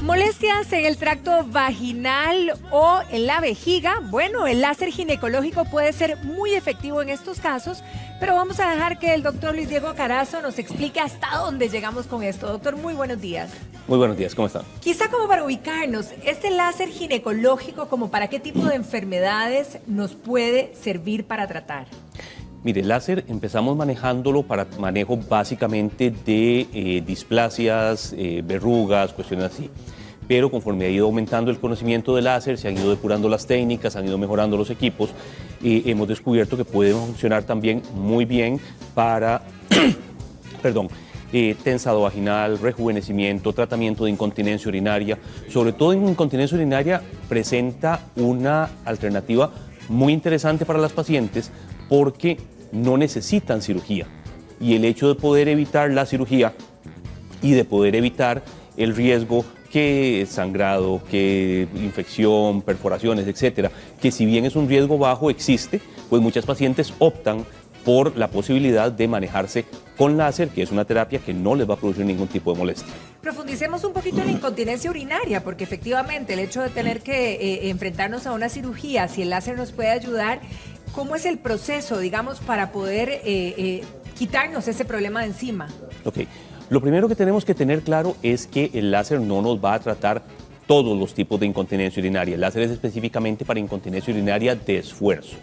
Molestias en el tracto vaginal o en la vejiga. Bueno, el láser ginecológico puede ser muy efectivo en estos casos, pero vamos a dejar que el doctor Luis Diego Carazo nos explique hasta dónde llegamos con esto. Doctor, muy buenos días. Muy buenos días, ¿cómo están? Quizá como para ubicarnos, ¿este láser ginecológico como para qué tipo de enfermedades nos puede servir para tratar? Mire, el láser empezamos manejándolo para manejo básicamente de displasias, verrugas, cuestiones así. Pero conforme ha ido aumentando el conocimiento del láser, se han ido depurando las técnicas, han ido mejorando los equipos, hemos descubierto que puede funcionar también muy bien para, tensado vaginal, rejuvenecimiento, tratamiento de incontinencia urinaria. Sobre todo en incontinencia urinaria presenta una alternativa muy interesante para las pacientes porque no necesitan cirugía. Y el hecho de poder evitar la cirugía y de poder evitar el riesgo que sangrado, que infección, perforaciones, etcétera, que si bien es un riesgo bajo existe, pues muchas pacientes optan por la posibilidad de manejarse con láser, que es una terapia que no les va a producir ningún tipo de molestia. Profundicemos un poquito en la incontinencia urinaria, porque efectivamente el hecho de tener que enfrentarnos a una cirugía, si el láser nos puede ayudar, ¿cómo es el proceso, digamos, para poder quitarnos ese problema de encima? Ok, lo primero que tenemos que tener claro es que el láser no nos va a tratar todos los tipos de incontinencia urinaria. El láser es específicamente para incontinencia urinaria de esfuerzo.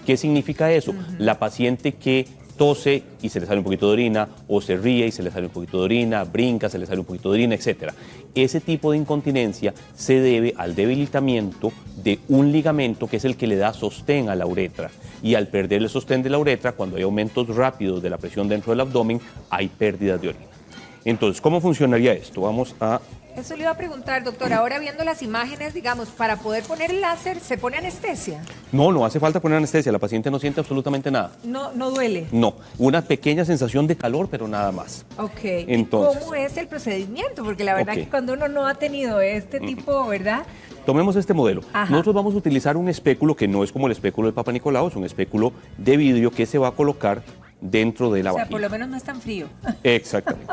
¿Qué significa eso? La paciente que tose y se le sale un poquito de orina, o se ríe y se le sale un poquito de orina, brinca, se le sale un poquito de orina, etc. Ese tipo de incontinencia se debe al debilitamiento de un ligamento que es el que le da sostén a la uretra. Y al perder el sostén de la uretra, cuando hay aumentos rápidos de la presión dentro del abdomen, hay pérdidas de orina. Entonces, ¿cómo funcionaría esto? Vamos a... Eso le iba a preguntar, doctor. Ahora viendo las imágenes, digamos, para poder poner el láser, ¿se pone anestesia? No hace falta poner anestesia. La paciente no siente absolutamente nada. No duele. No, una pequeña sensación de calor, pero nada más. Ok. Entonces, ¿y cómo es el procedimiento? Porque la verdad ok, que cuando uno no ha tenido este tipo, ¿verdad? tomemos este modelo. Ajá. Nosotros vamos a utilizar un espéculo que no es como el espéculo del Papa Nicolau, es un espéculo de vidrio que se va a colocar dentro de la O sea, vagina. por lo menos no es tan frío. Exactamente.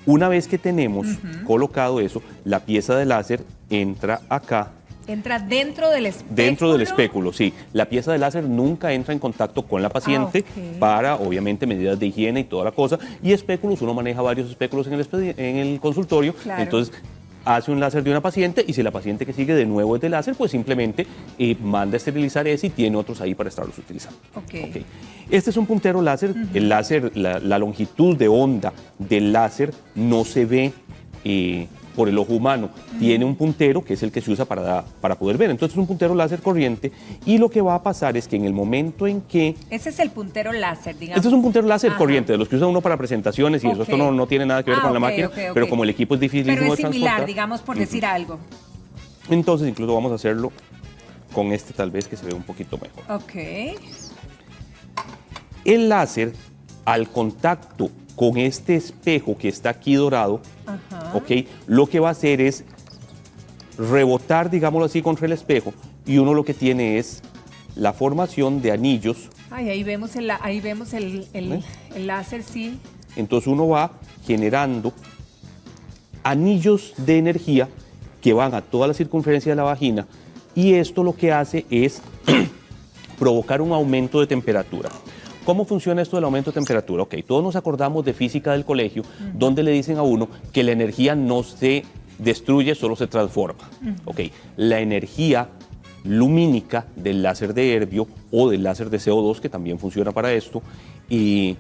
Una vez que tenemos colocado eso, la pieza de láser entra acá. Entra dentro del espéculo. Dentro del espéculo, sí. La pieza de láser nunca entra en contacto con la paciente ok. para, obviamente, medidas de higiene y toda la cosa. Y espéculos, uno maneja varios espéculos en el consultorio. Claro. Entonces, hace un láser de una paciente y si la paciente que sigue de nuevo es de láser, pues simplemente manda a esterilizar ese y tiene otros ahí para estarlos utilizando. Ok. Este es un puntero láser. El láser, la longitud de onda del láser no se ve por el ojo humano. Tiene un puntero que es el que se usa para poder ver. Entonces es un puntero láser corriente y lo que va a pasar es que en el momento en que... Ese es el puntero láser, digamos. Este es un puntero láser Ajá. corriente, de los que usa uno para presentaciones y eso. Esto no tiene nada que ver con la máquina, pero como el equipo es difícil Pero de es similar, transportar, digamos, por decir algo. entonces incluso vamos a hacerlo con este tal vez que se ve un poquito mejor. Ok. El láser, al contacto con este espejo que está aquí dorado, Ajá. ¿ok? Lo que va a hacer es rebotar, digámoslo así, contra el espejo y uno lo que tiene es la formación de anillos. Ay, ahí vemos el láser, sí. Entonces uno va generando anillos de energía que van a toda la circunferencia de la vagina y esto lo que hace es provocar un aumento de temperatura. ¿Cómo funciona esto del aumento de temperatura? Ok, todos nos acordamos de física del colegio, donde le dicen a uno que la energía no se destruye, solo se transforma. Ok, la energía lumínica del láser de Erbium o del láser de CO2, que también funciona para esto, y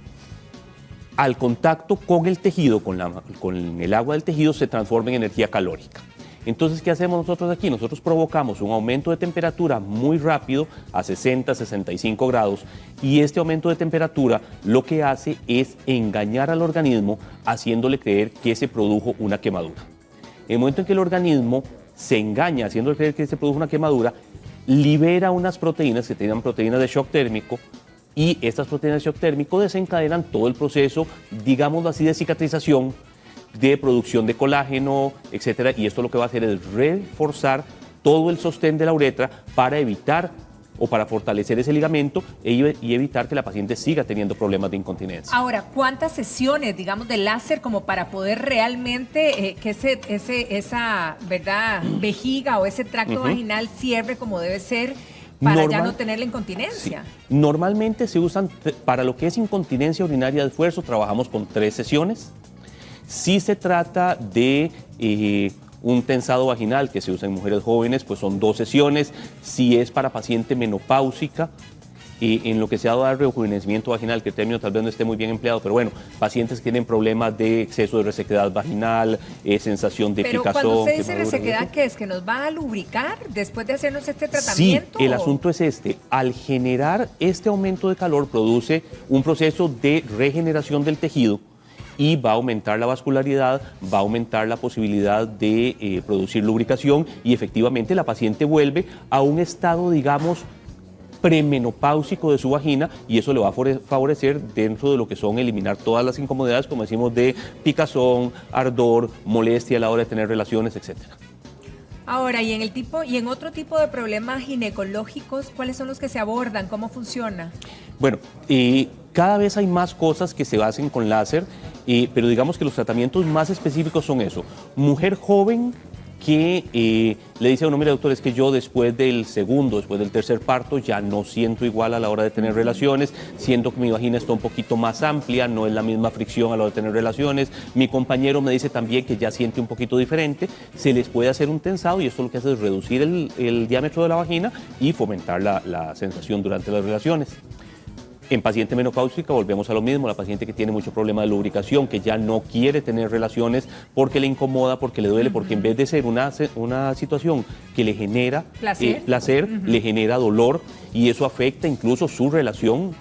al contacto con el tejido, con el agua del tejido, se transforma en energía calórica. Entonces, ¿qué hacemos nosotros aquí? Nosotros provocamos un aumento de temperatura muy rápido a 60, 65 grados y este aumento de temperatura lo que hace es engañar al organismo haciéndole creer que se produjo una quemadura. En el momento en que el organismo se engaña haciéndole creer que se produjo una quemadura, libera unas proteínas que tienen proteínas de shock térmico y estas proteínas de shock térmico desencadenan todo el proceso, digámoslo así, de cicatrización, de producción de colágeno, etcétera, y esto lo que va a hacer es reforzar todo el sostén de la uretra para evitar o para fortalecer ese ligamento y evitar que la paciente siga teniendo problemas de incontinencia. Ahora, ¿cuántas sesiones, digamos, de láser como para poder realmente que esa, ¿verdad?, vejiga o ese tracto vaginal cierre como debe ser para ya no tener la incontinencia? Sí. Normalmente se usan, para lo que es incontinencia urinaria de esfuerzo, trabajamos con 3 sesiones. Si se trata de un tensado vaginal que se usa en mujeres jóvenes, pues son 2 sesiones. Si es para paciente menopáusica, en lo que se ha dado al rejuvenecimiento vaginal, que el término tal vez no esté muy bien empleado, pero bueno, pacientes que tienen problemas de exceso de resequedad vaginal, sensación de picazón. Pero cuando usted dice resequedad, ¿qué es? ¿Que nos va a lubricar después de hacernos este tratamiento? Sí, el asunto es este. Al generar este aumento de calor, produce un proceso de regeneración del tejido y va a aumentar la vascularidad, va a aumentar la posibilidad de producir lubricación y efectivamente la paciente vuelve a un estado, digamos, premenopáusico de su vagina y eso le va a favorecer dentro de lo que son eliminar todas las incomodidades, como decimos, de picazón, ardor, molestia a la hora de tener relaciones, etcétera. Ahora, y en otro tipo de problemas ginecológicos, ¿cuáles son los que se abordan? ¿Cómo funciona? Bueno, cada vez hay más cosas que se hacen con láser, pero digamos que los tratamientos más específicos son eso. Mujer joven que le dice a uno, mira doctor, es que yo después del tercer parto ya no siento igual a la hora de tener relaciones, siento que mi vagina está un poquito más amplia, no es la misma fricción a la hora de tener relaciones, mi compañero me dice también que ya siente un poquito diferente, se les puede hacer un tensado y esto lo que hace es reducir el diámetro de la vagina y fomentar la sensación durante las relaciones. En paciente menopáusica volvemos a lo mismo, la paciente que tiene mucho problema de lubricación, que ya no quiere tener relaciones porque le incomoda, porque le duele, porque en vez de ser una situación que le genera placer, le genera dolor y eso afecta incluso su relación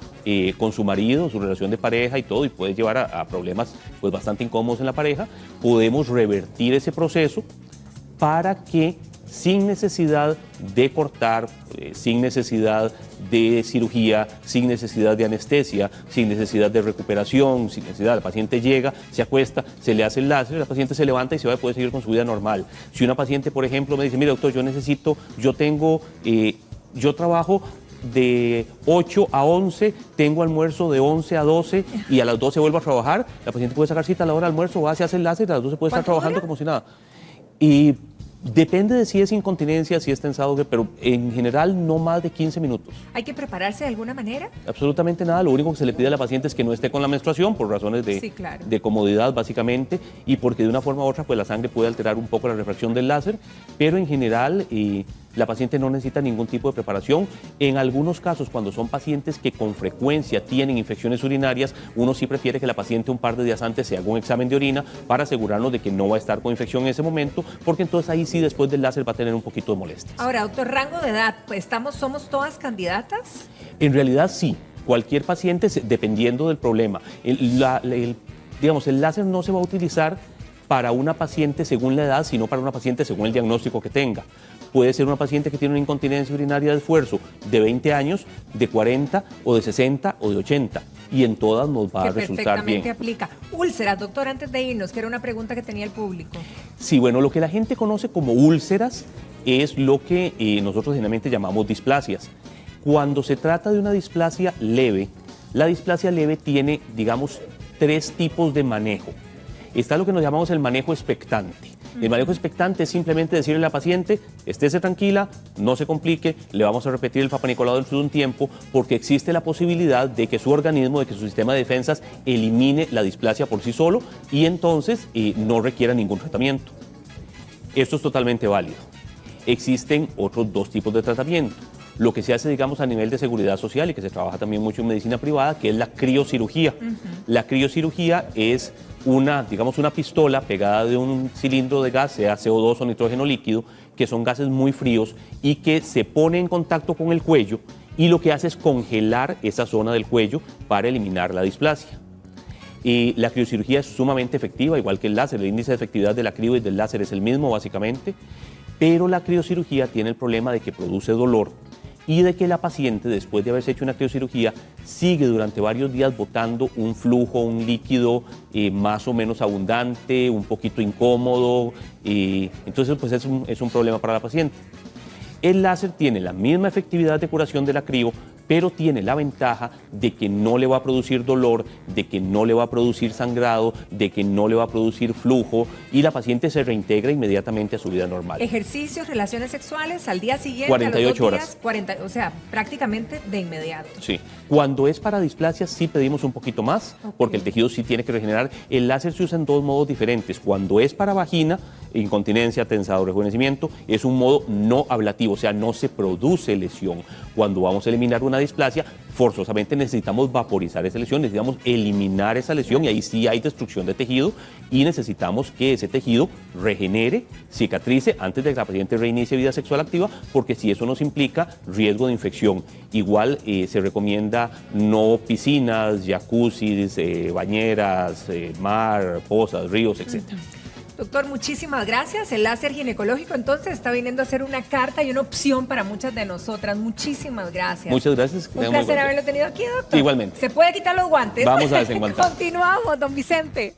con su marido, su relación de pareja y todo, y puede llevar a problemas pues, bastante incómodos en la pareja. Podemos revertir ese proceso para que sin necesidad de cortar, sin necesidad de cirugía, sin necesidad de anestesia, sin necesidad de recuperación, sin necesidad, la paciente llega, se acuesta, se le hace el láser, la paciente se levanta y se va a poder seguir con su vida normal. Si una paciente, por ejemplo, me dice, mire doctor, yo trabajo de 8 a 11, tengo almuerzo de 11 a 12 y a las 12 vuelvo a trabajar, la paciente puede sacar cita a la hora del almuerzo, va, se hace el láser y a las 12 puede estar trabajando como si nada. Y depende de si es incontinencia, si es tensado, pero en general no más de 15 minutos. ¿Hay que prepararse de alguna manera? Absolutamente nada, lo único que se le pide a la paciente es que no esté con la menstruación por razones de comodidad básicamente y porque de una forma u otra pues la sangre puede alterar un poco la refracción del láser, pero en general la paciente no necesita ningún tipo de preparación. En algunos casos, cuando son pacientes que con frecuencia tienen infecciones urinarias, uno sí prefiere que la paciente un par de días antes se haga un examen de orina para asegurarnos de que no va a estar con infección en ese momento, porque entonces ahí sí después del láser va a tener un poquito de molestias. Ahora, doctor, rango de edad, pues, ¿somos todas candidatas? En realidad sí, cualquier paciente, dependiendo del problema. El láser no se va a utilizar para una paciente según la edad, sino para una paciente según el diagnóstico que tenga. Puede ser una paciente que tiene una incontinencia urinaria de esfuerzo de 20 años, de 40 o de 60 o de 80 y en todas nos va a resultar bien. Perfectamente aplica. Úlceras, doctor, antes de irnos, que era una pregunta que tenía el público. Sí, bueno, lo que la gente conoce como úlceras es lo que nosotros generalmente llamamos displasias. Cuando se trata de una displasia leve, la displasia leve tiene, digamos, 3 tipos de manejo. Está lo que nos llamamos el manejo expectante. El manejo expectante es simplemente decirle a la paciente, estése tranquila, no se complique, le vamos a repetir el Papa Nicolau dentro de un tiempo, porque existe la posibilidad de que su organismo, de que su sistema de defensas elimine la displasia por sí solo y entonces no requiera ningún tratamiento. Esto es totalmente válido. Existen otros 2 tipos de tratamiento. Lo que se hace, digamos, a nivel de seguridad social y que se trabaja también mucho en medicina privada, que es la criocirugía. La criocirugía es una pistola pegada de un cilindro de gas, sea CO2 o nitrógeno líquido, que son gases muy fríos y que se pone en contacto con el cuello y lo que hace es congelar esa zona del cuello para eliminar la displasia. Y la criocirugía es sumamente efectiva, igual que el láser. El índice de efectividad de la crio y del láser es el mismo, básicamente, pero la criocirugía tiene el problema de que produce dolor y de que la paciente, después de haberse hecho una criocirugía, sigue durante varios días botando un flujo, un líquido más o menos abundante, un poquito incómodo, entonces pues es un problema para la paciente. El láser tiene la misma efectividad de curación del acrío, pero tiene la ventaja de que no le va a producir dolor, de que no le va a producir sangrado, de que no le va a producir flujo y la paciente se reintegra inmediatamente a su vida normal. Ejercicios, relaciones sexuales al día siguiente, 48 a los 2 horas. días, 40, o sea, prácticamente de inmediato. Sí, cuando es para displasia sí pedimos un poquito más, porque el tejido sí tiene que regenerar. El láser se usa en dos modos diferentes. Cuando es para vagina, incontinencia, tensado, rejuvenecimiento, es un modo no ablativo, o sea, no se produce lesión. Cuando vamos a eliminar una displasia, forzosamente necesitamos vaporizar esa lesión, necesitamos eliminar esa lesión y ahí sí hay destrucción de tejido y necesitamos que ese tejido regenere, cicatrice antes de que la paciente reinicie vida sexual activa, porque si eso nos implica riesgo de infección. Igual se recomienda no piscinas, jacuzzis, bañeras, mar, pozas, ríos, etc. Doctor, muchísimas gracias. El láser ginecológico entonces está viniendo a ser una carta y una opción para muchas de nosotras. Muchísimas gracias. Muchas gracias. Un placer haberlo tenido aquí, doctor. Igualmente. ¿Se puede quitar los guantes? Vamos a desenguantar. Continuamos, don Vicente.